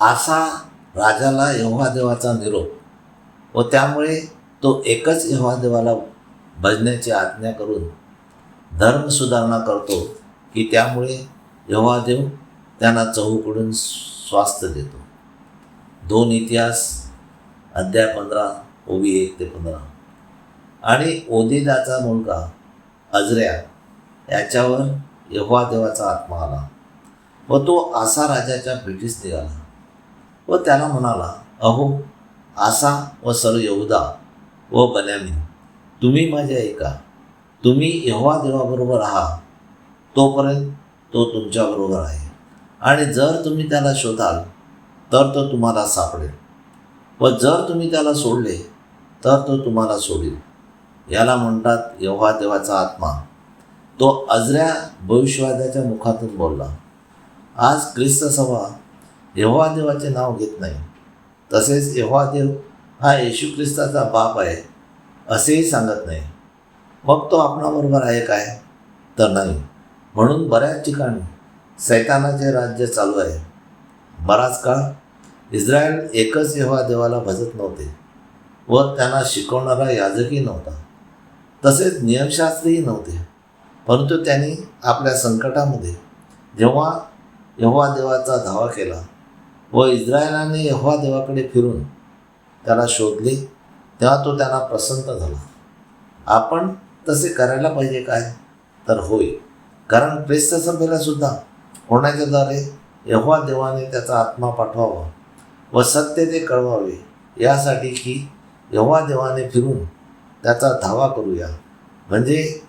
आसा राजाला यहोवा देवाचा निरोप व त्यामुळे तो एकच यहोवा देवाला भजण्याची आज्ञा करून धर्म सुधारणा करतो की त्यामुळे यहोवा देव त्यांना चहूकडून स्वास्थ्य देतो. 2 इतिहास अध्याय 15 ओवी 1-15. आणि ओदेदाचा मुलगा अजऱ्या याच्यावर यहोवा देवाचा आत्मा आला व तो आसा राजाच्या भेटीस निघाला व त्याला म्हणाला, अहो आसा व सर्व यहूदा व बन्यामीन, तुम्ही माझे ऐका. तुम्ही यहोवा देवाबरोबर आहात तोपर्यंत तो तुमच्याबरोबर आहे, आणि जर तुम्ही त्याला शोधाल तर तो तुम्हाला सापडेल, व जर तुम्ही त्याला सोडले तर तो तुम्हाला सोडेल. याला म्हणतात यहोवा देवाचा आत्मा. तो अजऱ्या भविष्यवाद्याच्या मुखातून बोलला. आज ख्रिस्त सभा यहोवा देवाचे नाव घेत नाही, तसेच यहोवा देव हा येशू ख्रिस्ताचा बाप आहे असेही सांगत नाही. मग तो आपणाबरोबर आहे काय? तर नाही. म्हणून बऱ्याच ठिकाणी सैतानाचे राज्य चालू आहे. बराच काळ इस्रायल एकच यहोवा देवाला भजत नव्हते व त्यांना शिकवणारा याजकही नव्हता, तसेच नियमशास्त्रीही नव्हते. परंतु त्यांनी आपल्या संकटामध्ये जेव्हा यहोवा देवाचा धावा केला व इस्रायलाने यहोवा देवाकडे फिरून त्याला शोधले, तेव्हा तो त्यांना प्रसन्न झाला. आपण तसे करायला पाहिजे काय? तर होय, कारण ख्रिस्त सभेला सुद्धा होण्याच्याद्वारे यहोवा देवाने त्याचा आत्मा पाठवावा व सत्य ते कळवावे, यासाठी की यहोवा देवाने फिरून त्याचा धावा करूया, म्हणजे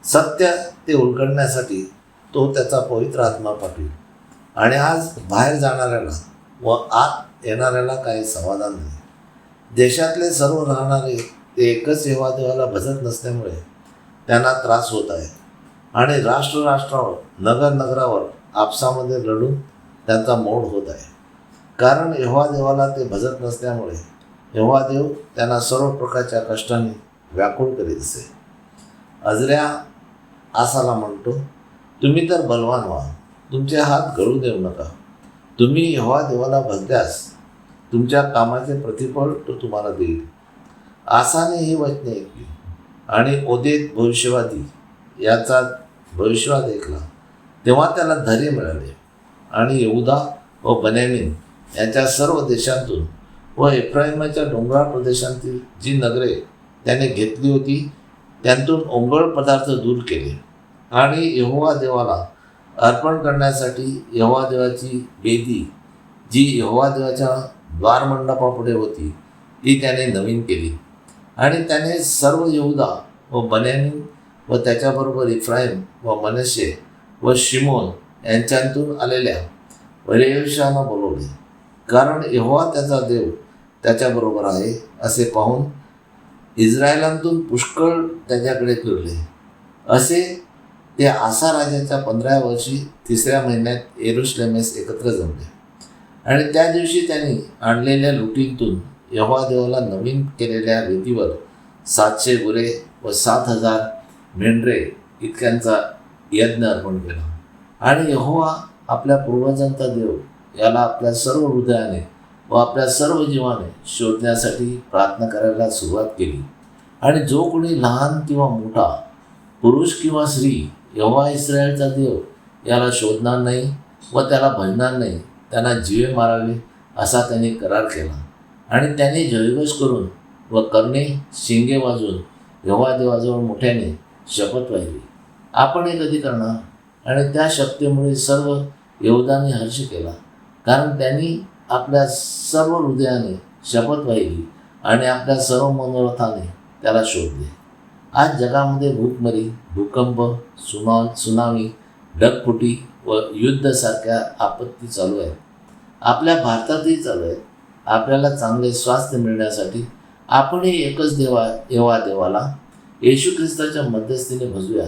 सत्य ते उलगडण्यासाठी तो त्याचा पवित्र आत्मा पाठवेल. आणि आज बाहेर जाणाऱ्याला व आत येणाऱ्याला काही समाधान नाही. देशातले सर्व राहणारे ते एकच यहोवा देवाला भजत नसल्यामुळे त्यांना त्रास होत आहे, आणि राष्ट्रावर नगरावर आपसामध्ये लढून त्यांचा मोड होत आहे. कारण यहोवा देवाला ते भजत नसल्यामुळे यहोवा देव त्यांना सर्व प्रकारच्या कष्टाने व्याकुळ करीत असे. अजऱ्या आसाला म्हणतो, तुम्ही तर बलवान व्हा, तुमचे हात गळू देऊ नका. तुम्ही यहोवा देवाला भजल्यास तुमच्या कामाचे प्रतिफळ तो तुम्हाला देईल. आसाने ही वचने ऐकली आणि ओदेद भविष्यवादी याचा भविष्यवाद ऐकला. तेव्हा त्याला धैर्य मिळाले, आणि यहूदा व बन्यामीन यांच्या सर्व देशांतून व एफ्राईमाच्या डोंगराळ प्रदेशांतील जी नगरे त्याने घेतली होती त्यांतून ओंगळ पदार्थ दूर केले, आणि यहोवा देवाला अर्पण करण्यासाठी यहोवा देवाची वेदी जी यहोवा देवाच्या द्वारमंडपापुढे होती ती त्याने नवीन केली. आणि त्याने सर्व यहूदा व बन्यामीन व त्याच्याबरोबर इफ्राईम व मनश्शे व शिमोन यांच्यातून आलेल्या लेवीशांना बोलवले, कारण यहोवा त्याचा देव त्याच्याबरोबर आहे असे पाहून इस्रायलातून पुष्कळ त्याच्याकडे फिरले. असे ते आसा राजाच्या 15व्या वर्षी 3ऱ्या महिन्यात येरुशलेमेस एकत्र जमले. आणि त्या दिवशी त्यांनी आणलेल्या लुटीतून यहोवा देवाला नवीन केलेल्या वेदीवर 700 गुरे व 7,000 मेंढरे इतक्यांचा यज्ञ अर्पण केला. आणि यहोवा आपल्या पूर्वजांचा देव याला आपल्या सर्व हृदयाने व आपल्या सर्व जीवाने शोधण्यासाठी प्रार्थना करायला सुरुवात केली. आणि जो कोणी लहान किंवा मोठा, पुरुष किंवा स्त्री यहोवा इस्रायलचा देव याला शोधणार नाही व त्याला भजणार नाही, त्यांना जीवे मारावे असा त्यांनी करार केला. आणि त्याने जयघोष करून व कर्णे शिंगे वाजवून यहोवा देवाजवळ मोठ्याने शपथ वाहिली. आपण हे कधी करणार? आणि त्या शक्तीमुळे सर्व यहूदाने हर्ष केला, कारण त्यांनी आपल्या सर्व हृदयाने शपथ वाहिली आणि आपल्या सर्व मनोरथाने त्याला शोधले. आज जगामध्ये भूकमरी, भूकंप, सुनामी, ढगफुटी व युद्धासारख्या आपत्ती चालू आहेत. आपल्या भारतातही चालू आहेत. आपल्याला चांगले स्वास्थ्य मिळण्यासाठी आपणही एकच यहोवा देवाला येशू ख्रिस्ताच्या मध्यस्थीने भजूया,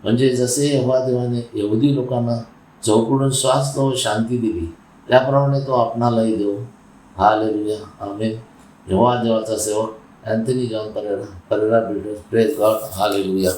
म्हणजे जसे यहोवा देवाने यहुदी लोकांना चौकडून स्वास्थ्य व शांती दिली त्याप्रमाणे तो आपणालाही देऊ. हालेलुया, आमेन. यहोवा देवाचा सेवक Anthony John Pereira, praise God, hallelujah.